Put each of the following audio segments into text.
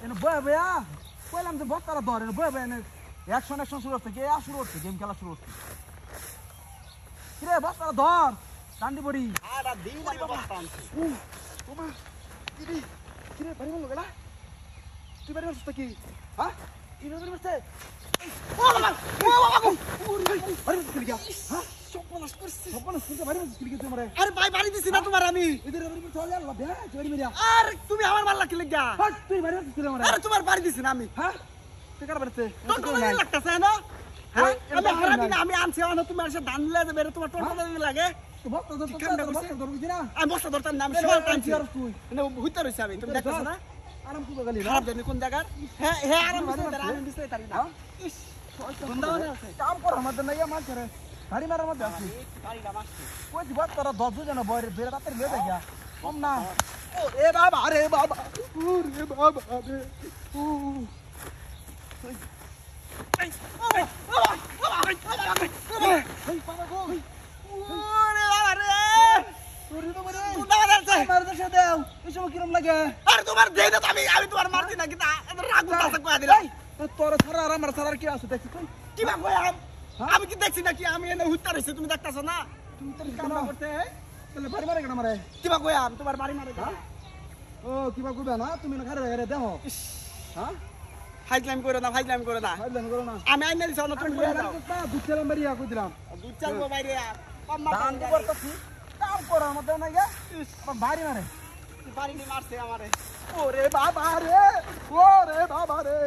এনে বয়া বয়া কইলাম যে বক্তারা ধর এনে বয়া বয়া এনে অ্যাকশন শুরু হচ্ছে শুরু হচ্ছে গেম খেলা শুরু হচ্ছে কিরে বক্তারা ধর ডান্ডি বড়ি আরে দিন আমি বক্তা আনছি ওমা কিরে কিরে বাড়ি বল গলা তুই বাড়ি বলছিস কি হ্যাঁ কি বাড়ি বলছিস ও বাবা বাড়ি বলছিস কি হ্যাঁ সপনাস করছিস বাড়ি বলছিস কি তুই মারে আরে ভাই বাড়ি দিছি না তোমার আমি এদের বাড়ি বলছিস আল্লাহ বে চোরি মেরিয়া আরে তুমি আমার মারলা কি লাগা হ্যাঁ তুই বাড়ি বলছিস কি মারে আরে তোমার বাড়ি দিছি না আমি হ্যাঁ তুই কার বাড়িতে টোটো লাগতেছে না হ্যাঁ আমি হারা দিন আমি আনছি না তুমি এসে ধান নিলে যাবে তোমার টোটো লাগে বক্তা ধর ধর বুঝি না আমি বস্তা ধরতাম না আমি সব টানছি আর তুই না হুইতে রইছি আমি তুমি দেখছ না আরাম কি বগালি খারাপ জানি কোন জায়গার হ্যাঁ হ্যাঁ আরাম আমি দিছি তারি না ইস বন্দাওয়ানে আছে কাম কর আমাদের নাইয়া মাছ করে গাড়ি মারার মধ্যে আছি গাড়ি না মারছি কই দিব তোরা 10 জন বয়রে বেড়া রাতে লে গিয়া কম না ও এ বাবা রে বাবা ও রে বাবা রে ও এই ওরে বাবা গো ওরে বাবা রে তোরে তো মরে বন্দাওয়ানে আছে মার দেশে দেও এসব কিরম লাগে আরে তোমার দেই না আমি তোমার মারছি না কিন্তু রাগ উঠাছে কয়া দিলাই তোর সারা আর আমার সারার কি আছে দেখছিস তুই কি বা কয়া আমি কি দেখছি নাকি আমি এনে হুইতে রইছি তুমি দেখতাছ না তুই তোর কাম করতে তাহলে বাড়ি মারে কেন মারে কি বা কয়া তোমার বাড়ি মারে ও কিবা কইবা না তুমি না ঘরে ঘরে দেখো হ্যাঁ ফাইজলামি করে না হাইলাম করো না আমি আইনা দিছি না তুমি কয়া দাও দুধ চালাম বাড়িয়া কই দিলাম দুধ চালবো বাইরে কম দান মারতে করতেছি কাম করার মধ্যে না গিয়া আমার বাড়ি মারে বাড়ি নিয়ে মারছে আমারে ওরে বাবা রে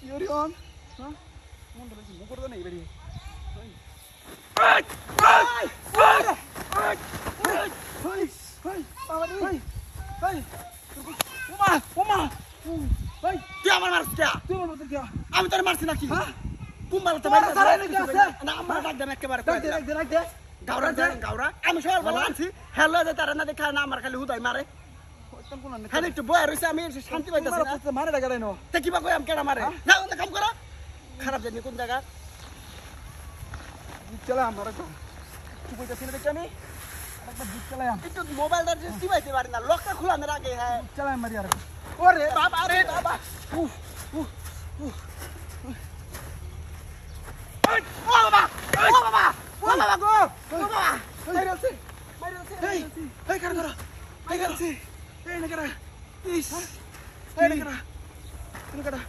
ইরিয়ন হ্যাঁ মন তো মুখ করতে নাই বাড়ি তুই আমার মারছিস কে আমি তোর মারছি নাকি তুমি মারতে তোর সারাই নাকি আছে? না আমার ডাক দেন একেবারে কয়া দিলাম। গাওরা আমি সবার ভালো আনছি হ্যালো যে তারা না দেখা না আমার খালি হুদাই মারে খালি একটু বয়া রইছে আমি শান্তি পাইতাছি না মারে টাকা দেয় তে কিবা কই আম কেডা মারে যাও না কাম করো খারাপ জানি কোন জায়গা দুধ চালাম আর একদম তুই কইতাছি না দেখি আমি একবার দুধ চালাম একটু মোবাইলটা যে চিবাইতে পারি না লকটা খোলানোর আগে হ্যাঁ দুধ চালাম মারি আর ওরে বাবা রে বাবা উফ উফ উফ ও বাবা গো ও বাবা মাইরাছে এই এই কার করো এই করছি এই না করা ইস এই না করা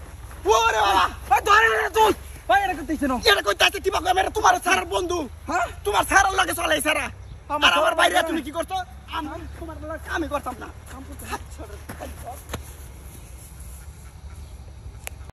ওরে বাবা ভাই ধরে না তুই ভাই এটা করতেছ না এটা কইতাছে কিবা কই মেরে তোমার সারার বন্ধু হ্যাঁ তোমার সারার লাগে চলে সারা আমার আর আমার সারার বাইরে লাগে। তুমি কি করছো আমি তোমার লাগে আমি করতাম না কাম করতে হাত ছড়ে